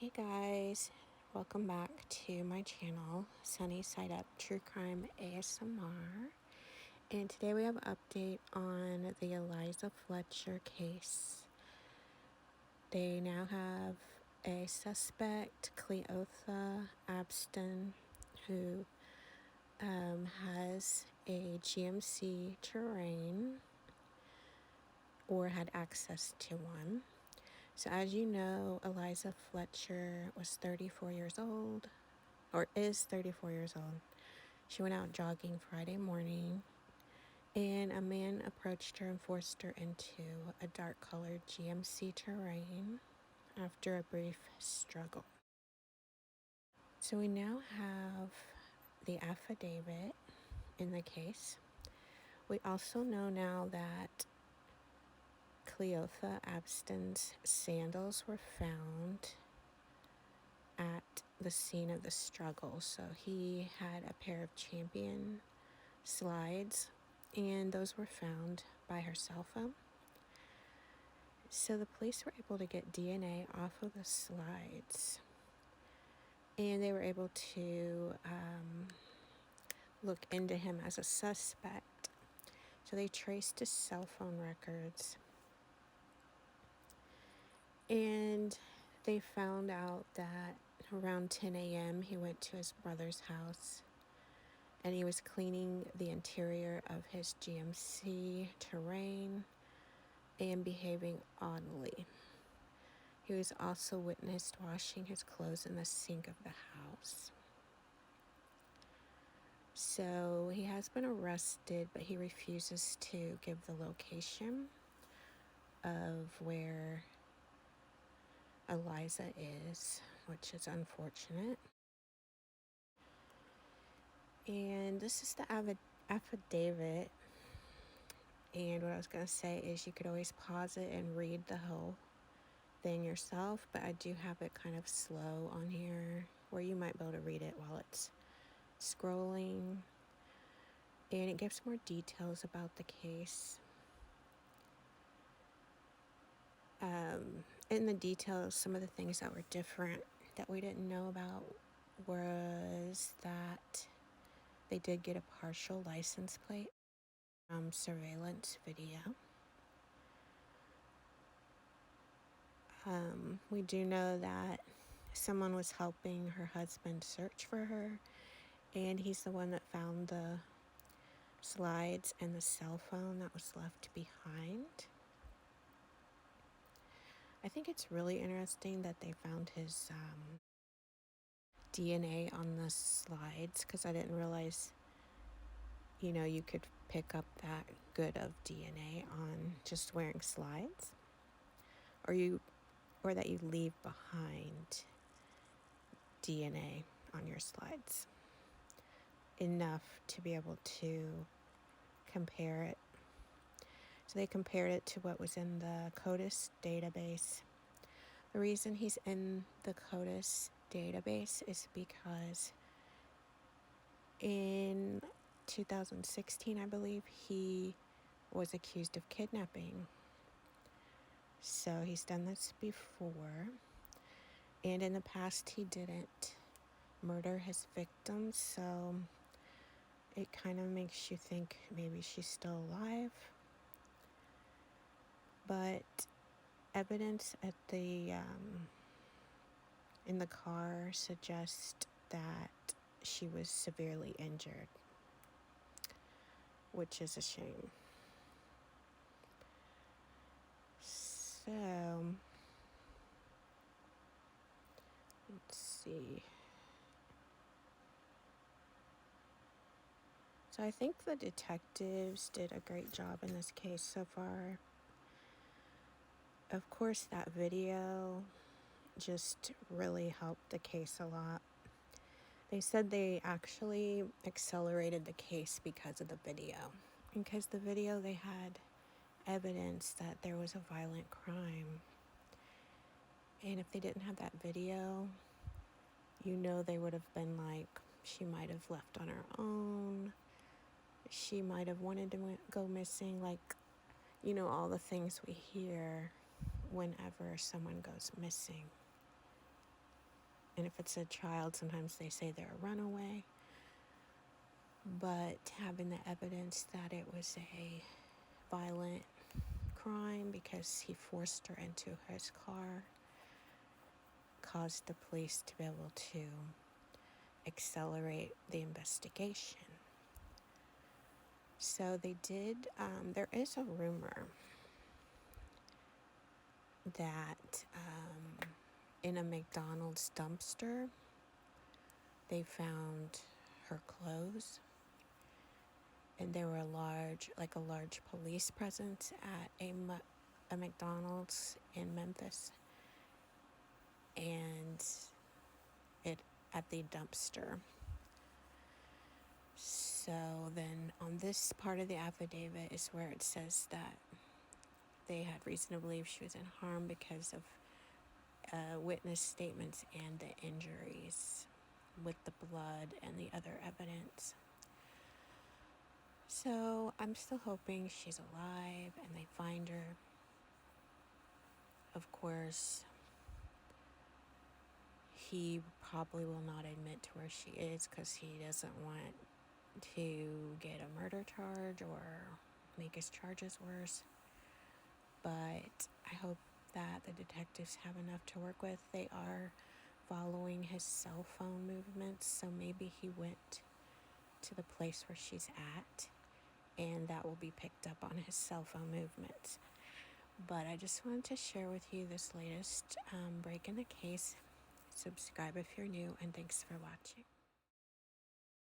Hey guys, welcome back to my channel, Sunny Side Up True Crime ASMR. And today we have an update on the Eliza Fletcher case. They now have a suspect, Cleotha Abston, who has a GMC Terrain or had access to one. So as you know, Eliza Fletcher was 34 years old, or is 34 years old. She went out jogging Friday morning, and a man approached her and forced her into a dark-colored GMC Terrain after a brief struggle. So we now have the affidavit in the case. We also know now that Cleotha Abston's sandals were found at the scene of the struggle. So he had a pair of Champion slides, and those were found by her cell phone. So the police were able to get DNA off of the slides, and they were able to look into him as a suspect. So they traced his cell phone records, and they found out that around 10 a.m. he went to his brother's house and he was cleaning the interior of his GMC Terrain and behaving oddly. He was also witnessed washing his clothes in the sink of the house. So he has been arrested, but he refuses to give the location of where Eliza is, which is unfortunate. And this is the affidavit. And what I was going to say is you could always pause it and read the whole thing yourself, but I do have it kind of slow on here where you might be able to read it while it's scrolling. And it gives more details about the case. In the details, some of the things that were different that we didn't know about was that they did get a partial license plate from surveillance video. We do know that someone was helping her husband search for her, and he's the one that found the slides and the cell phone that was left behind. I think it's really interesting that they found his DNA on the slides, because I didn't realize, you could pick up that good of DNA on just wearing slides, or that you leave behind DNA on your slides enough to be able to compare it. So they compared it to what was in the CODIS database. The reason he's in the CODIS database is because in 2016, I believe, he was accused of kidnapping. So he's done this before. And in the past, he didn't murder his victims. So it kind of makes you think maybe she's still alive. But evidence at the in the car suggests that she was severely injured, which is a shame. So let's see. So I think the detectives did a great job in this case so far. Of course, that video just really helped the case a lot. They said they actually accelerated the case because of the video. Because the video, they had evidence that there was a violent crime. And if they didn't have that video, they would have been like, she might have left on her own. She might have wanted to go missing. Like, all the things we hear whenever someone goes missing. And if it's a child, sometimes they say they're a runaway. But having the evidence that it was a violent crime because he forced her into his car caused the police to be able to accelerate the investigation. So they did, there is a rumor that in a McDonald's dumpster, they found her clothes, and there were a large police presence at a McDonald's in Memphis, and it at the dumpster. So then on this part of the affidavit is where it says that they had reason to believe she was in harm because of witness statements and the injuries with the blood and the other evidence. So I'm still hoping she's alive and they find her. Of course, he probably will not admit to where she is because he doesn't want to get a murder charge or make his charges worse. But I hope that the detectives have enough to work with. They are following his cell phone movements, so maybe he went to the place where she's at, and that will be picked up on his cell phone movements. But I just wanted to share with you this latest break in the case. Subscribe if you're new, and thanks for watching.